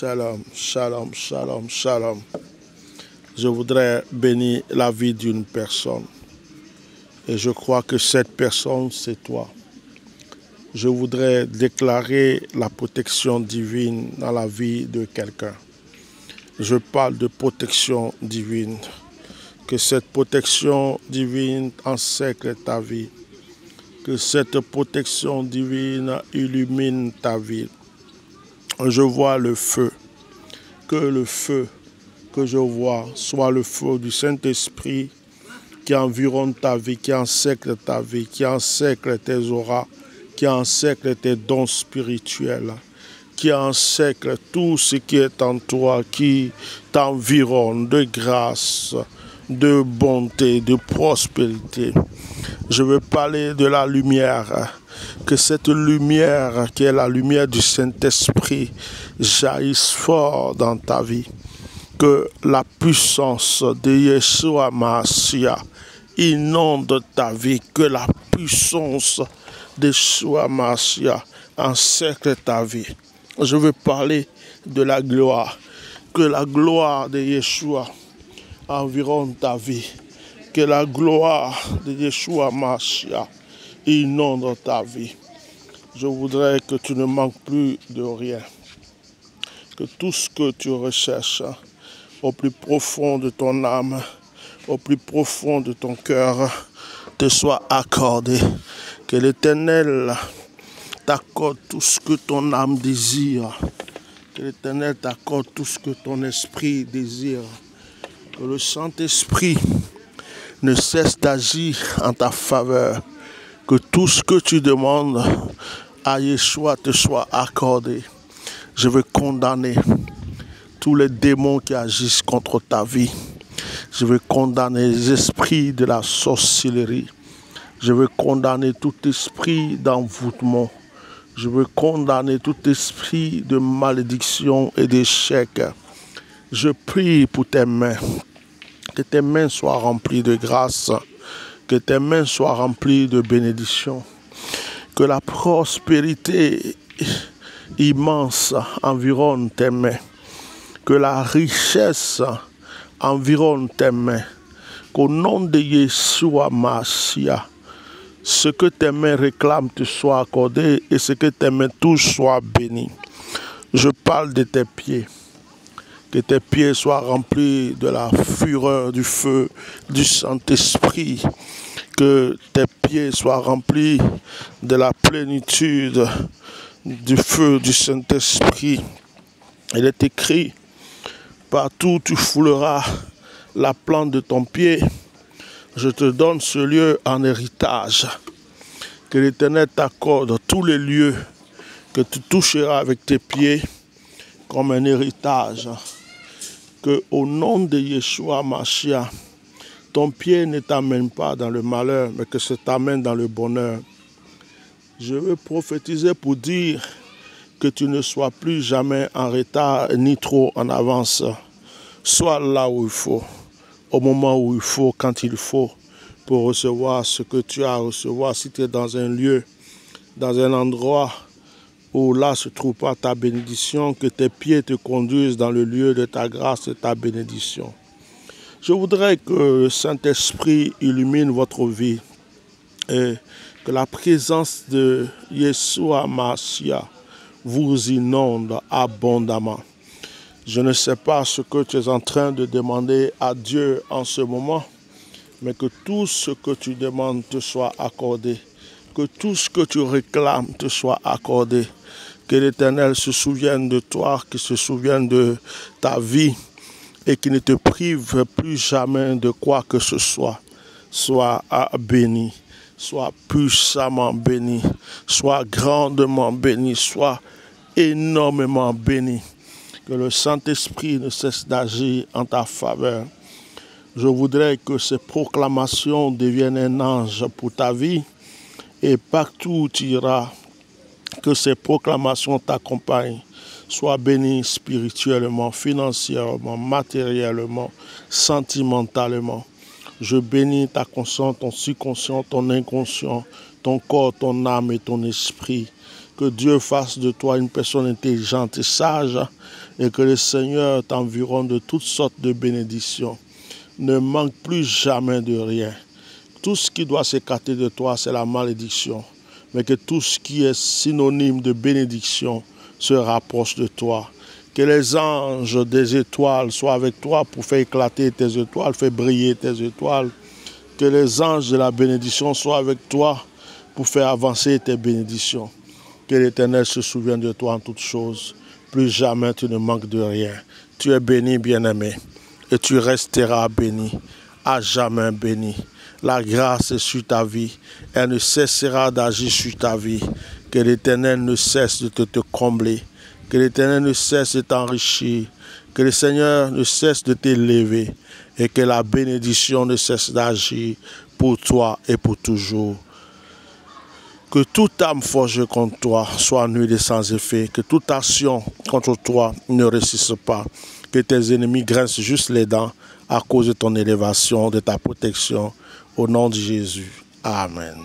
Shalom, shalom, shalom, shalom. Je voudrais bénir la vie d'une personne. Et je crois que cette personne, c'est toi. Je voudrais déclarer la protection divine dans la vie de quelqu'un. Je parle de protection divine. Que cette protection divine encercle ta vie. Que cette protection divine illumine ta vie. Je vois le feu. Que le feu que je vois soit le feu du Saint-Esprit qui environne ta vie, qui encercle ta vie, qui encercle tes auras, qui encercle tes dons spirituels, qui encercle tout ce qui est en toi, qui t'environne de grâce, de bonté, de prospérité. Je veux parler de la lumière. Que cette lumière, qui est la lumière du Saint-Esprit, jaillisse fort dans ta vie. Que la puissance de Yeshua Mashiach inonde ta vie. Que la puissance de Yeshua Mashiach encercle ta vie. Je veux parler de la gloire. Que la gloire de Yeshua environne ta vie. Que la gloire de Yeshua Mashiach inonde ta vie. Je voudrais que tu ne manques plus de rien. Que tout ce que tu recherches au plus profond de ton âme, au plus profond de ton cœur, te soit accordé. Que l'Éternel t'accorde tout ce que ton âme désire. Que l'Éternel t'accorde tout ce que ton esprit désire. Que le Saint-Esprit ne cesse d'agir en ta faveur. Que tout ce que tu demandes à Yeshua te soit accordé. Je veux condamner tous les démons qui agissent contre ta vie. Je veux condamner les esprits de la sorcellerie. Je veux condamner tout esprit d'envoûtement. Je veux condamner tout esprit de malédiction et d'échec. Je prie pour tes mains. Que tes mains soient remplies de grâce. Que tes mains soient remplies de bénédiction. Que la prospérité immense environne tes mains. Que la richesse environne tes mains. Qu'au nom de Yeshua Mashiach, ce que tes mains réclament te soit accordé et ce que tes mains touchent soit béni. Je parle de tes pieds. Que tes pieds soient remplis de la fureur du feu du Saint-Esprit. Que tes pieds soient remplis de la plénitude du feu du Saint-Esprit. Il est écrit, partout où tu fouleras la plante de ton pied, je te donne ce lieu en héritage. Que l'Éternel t'accorde tous les lieux que tu toucheras avec tes pieds comme un héritage. Que au nom de Yeshua Mashiach, ton pied ne t'amène pas dans le malheur, mais que ça t'amène dans le bonheur. Je veux prophétiser pour dire que tu ne sois plus jamais en retard ni trop en avance. Sois là où il faut, au moment où il faut, quand il faut, pour recevoir ce que tu as à recevoir. Si tu es dans un lieu, dans un endroit où là se trouve pas ta bénédiction, que tes pieds te conduisent dans le lieu de ta grâce et ta bénédiction. Je voudrais que le Saint-Esprit illumine votre vie et que la présence de Yeshua Mashiach vous inonde abondamment. Je ne sais pas ce que tu es en train de demander à Dieu en ce moment, mais que tout ce que tu demandes te soit accordé. Que tout ce que tu réclames te soit accordé. Que l'Éternel se souvienne de toi, qu'il se souvienne de ta vie et qu'il ne te prive plus jamais de quoi que ce soit. Sois béni, sois puissamment béni, sois grandement béni, sois énormément béni. Que le Saint-Esprit ne cesse d'agir en ta faveur. Je voudrais que ces proclamations deviennent un ange pour ta vie et partout où tu iras, que ces proclamations t'accompagnent. Sois béni spirituellement, financièrement, matériellement, sentimentalement. Je bénis ta conscience, ton subconscient, ton inconscient, ton corps, ton âme et ton esprit. Que Que Dieu fasse de toi une personne intelligente et sage et que le Seigneur t'environne de toutes sortes de bénédictions. Ne manque plus jamais de rien. Tout ce qui doit s'écarter de toi, c'est la malédiction. Mais que tout ce qui est synonyme de bénédiction se rapproche de toi. Que les anges des étoiles soient avec toi pour faire éclater tes étoiles, faire briller tes étoiles. Que les anges de la bénédiction soient avec toi pour faire avancer tes bénédictions. Que l'Éternel se souvienne de toi en toutes choses. Plus jamais tu ne manques de rien. Tu es béni, bien-aimé, et tu resteras béni, à jamais béni. La grâce est sur ta vie. Elle ne cessera d'agir sur ta vie. Que l'Éternel ne cesse de te combler. Que l'Éternel ne cesse de t'enrichir. Que le Seigneur ne cesse de t'élever. Et que la bénédiction ne cesse d'agir pour toi et pour toujours. Que toute âme forgée contre toi soit nulle et sans effet. Que toute action contre toi ne réussisse pas. Que tes ennemis grincent juste les dents à cause de ton élévation, de ta protection. Au nom de Jésus. Amen.